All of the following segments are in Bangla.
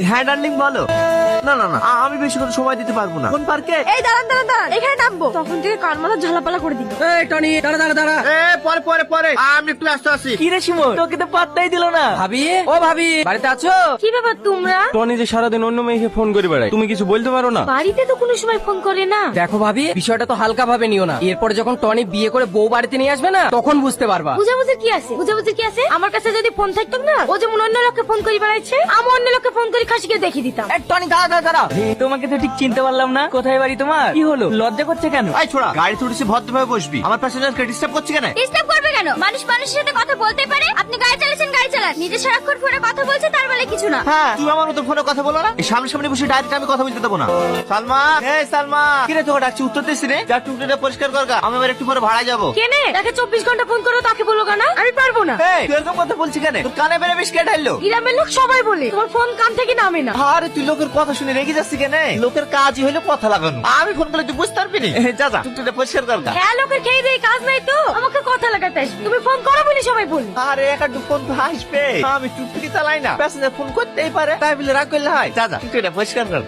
হ্যাঁ ডার্লিং বলো। না না না আমি বেশি কোনো সময় দিতে পারবো না। কোন পার্কে? এই দাঁড়ান দাঁড়ান দাঁড়ান, এখানে নামবো। তখন থেকে কান মাথা ঝালাপালা করে দিল। এই টনি দাঁড়া দাঁড়া দাঁড়া। পরে পরে পরে আমি একটু ব্যস্ত আছি। কি রে শিমুল, তোকে তো পাত্তাই দিল না। ভাবি, ও ভাবি বাড়িতে আছো? কি ব্যাপার তোমরা? টনি যে সারাদিন অন্য মেয়েকে ফোন করে বেড়ায়, তুমি কিছু বলতে পারো না? বাড়িতে তো কোনো সময় ফোন করে না। দেখো ভাবি, বিষয়টা তো হালকা ভাবে নিও না। এরপরে যখন টনি বিয়ে করে বউ বাড়িতে নিয়ে আসবে না, তখন বুঝতে পারবা। বুঝাবুঝির কি আছে? বুঝাবুঝির কি আছে? আমার কাছে যদি ফোন থাকতো না, ও যেমন অন্য লোককে ফোন করে বেড়াচ্ছে, আমি অন্য লোককে ফোন করে খাসিকে দেখিয়ে দিতাম। এই টনি দাঁড়া দাঁড়া দাঁড়া। তোমাকে তো ঠিক চিনতে পারলাম না। কোথায় বাড়ি তোমার? কি হলো, লজ্জা করছে কেন? এই ছোড়া, গাড়িতে উঠেছি ভদ্রভাবে বসবি। আমার প্যাসেঞ্জারকে ডিস্টার্ব করছে কেন? ডিস্টার্ব করবে কেন? মানুষ মানুষের সাথে কথা বলতে পারে। আপনি গাড়ি চালাচ্ছেন, গাড়ি চালান। নিজে সারাক্ষণ ফোনে কথা বলছে, তার বলে কিছু না। হ্যাঁ তুই আমার মতো ফোনে কথা বলো না। এই সামনে সামনে বসে ডাইরেক্ট আমি কথা বলতে দেবো না। সালমা, এই সালমা, কিরে তোকে ডাকছি উত্তর দিস রে? যা টুকটুটা পরিষ্কার কর গা, আমি আবার একটু পরে ভাড়া যাবো। কেনে তাকে 24 ঘন্টা ফোন করো, তাকে বলো কেন? আমি পারবো না। এই তুই এরকম কথা বলছিস কেন? তোর কানে বেড়ে বেশ কে ঢাইলো? গ্রামের লোক সবাই বলে তোমার ফোন কান থেকে নামে না। আরে তুই লোকের কথা শুনে রেগে যাচ্ছিস কেন? লোকের কাজই হলো কথা লাগানো। আমি ফোন করলে তুই বুঝতে পারবি না। যা যা টুকটুটা পরিষ্কার কর গা। হ্যাঁ, লোকের খেয়ে দিয়ে কাজ নাই তো আমাকে কথা লাগাতে আসবে। তুমি ফোন করো বলে সবাই বলি। আরে একটা ফোন তো আসবে। আমি টুকটুকি চালাই না, প্যাসেঞ্জার ফোন করতেই পারে, তাই বলে রাগ করলে হয়? যা যা টুকটুটা পরিষ্কার কর।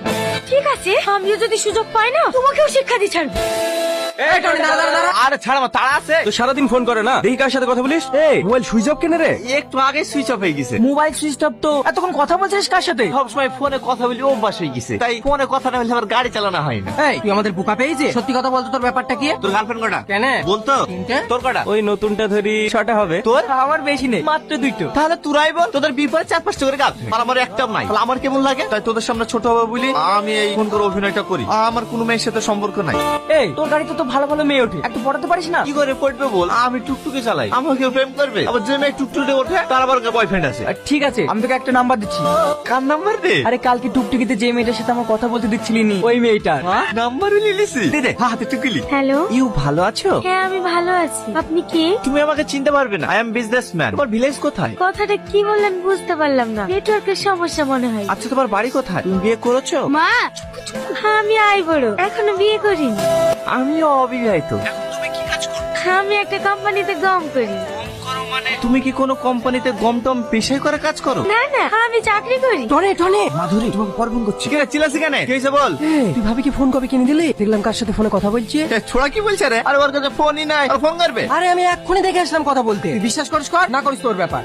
ঠিক আছে, আমিও যদি সুযোগ পাই না, তোমাকেও শিক্ষা দিয়ে ছাড়বো। এই টনি দাঁড়া দাঁড়া দাঁড়া। আরে ছাড়, আমার তাড়া আছে। তো সারাদিন ফোন করে না, দেখি কার সাথে কথা বলিস। এই মোবাইল সুইচ অফ কেন রে? একটু আগে সুইচ অফ হয়ে গেছে। মোবাইল সুইচ অফ তো। এতক্ষণ কথা বলছিস কার সাথে? সবসময় ফোনে কথা বলি অভ্যাস হয়ে গেছে, তাই ফোনে কথা না বললে আমার গাড়ি চালানো হয় না। এই তুই আমাদের বোকা পেয়েছিস? সত্যি কথা বলতো, তোর ব্যাপারটা কি? তোর গার্লফ্রেন্ড কটা? কেন? বলতো। তিনটে। তোর কটা? ওই নতুনটা ধরি 6টা হবে। তোর? আমার বেশি নেই, মাত্র 2টো। তাহলে তুরাই বল, তোদের বিপরে 4-5টা করে গার্লফ্রেন্ড, আর আমার একটাও নাই। তাহলে আমার কেমন লাগে? তাই তোদের সামনে ছোট হবে বলি আমি এই ফোন করে অভিনয়টা করি। আমার কোনো মেয়ের সাথে সম্পর্ক নাই। এই তোর গাড়িতে তো ভালো ভালো মেয়ে ওঠে, একটু পড়াতে পারিস না? কি করে পড়বে বল? আমি টুকটুকে চালাই, আমাকে প্রেম করবে? আবার যে মেয়ে টুকটুকে ওঠে তার আবার বয়ফ্রেন্ড আছে। ঠিক আছে, আমি তোকে একটা নাম্বার দিচ্ছি। কার নাম্বার দে? আরে কালকে টুকটুকিতে যে মেয়েটার সাথে আমার কথা বলতে দিচ্ছিলি নি, ওই মেয়েটার। নাম্বার লিলিছি দে দে, হাতে টুকিলি। হ্যালো, ইউ ভালো আছো? হ্যাঁ আমি ভালো আছি। আপনি কে? তুমি আমাকে চিনতে পারবে না, আই এম বিজনেসম্যান। তোমার ভিলেজ কোথায়? কথাটা কি বললেন বুঝতে পারলাম না। নেটওয়ার্কের সমস্যা মনে হয়। আচ্ছা তোমার বাড়ি কোথায়? তুমি বিয়ে করেছো? মা, হ্যাঁ আমি আই বড়, এখনো বিয়ে করিনি। আমিও অবিবাহিত। আমি একটা কোম্পানিতে গম করি। তুমি কি কোনো কোম্পানিতে গম টম পেশাই করে কাজ করো? না না, আমি চাকরি করি। Tony Tony. মাধুরী তোমাকে পর ফোন করছি। ঠিক আছে, চিল্লাছি কেন? কি হয়েছে বল? এই, তুই ভাবি কি ফোন কবে কিনে দিলি? দেখলাম কার সাথে ফোনে কথা বলছে। এ, ছোড়া কি বলছে রে? আরে ওর কাছে ফোনই নাই, আর ফোন করবে? আরে আমি এক্ষুনি দেখে আসলাম কথা বলতে। তুই বিশ্বাস করিস কর, না করিস তোর ব্যাপার।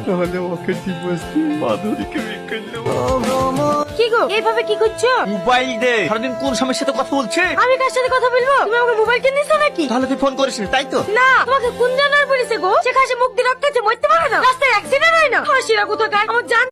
তাহলে ওকে ডিভোর্স দিয়ে মাধুরীকে বিয়ে করলো। কি গো, এইভাবে কি করছো? মোবাইল দে। সারাদিন কোন সময়ের সাথে কথা বলছে? আমি কার সাথে কথা বলবো? তুমি আমাকে মোবাইল কিনে দিছো নাকি? তাহলে তুই ফোন করিস না, তাই তো? না, তোমাকে কোন জানার বলেছে গো? সে খাসে মুখ দিয়ে রক্ত আছে, মরতে পারে না। রাস্তায় অ্যাক্সিডেন্ট হয় না? হাসিরা কোথাকার, আমার জান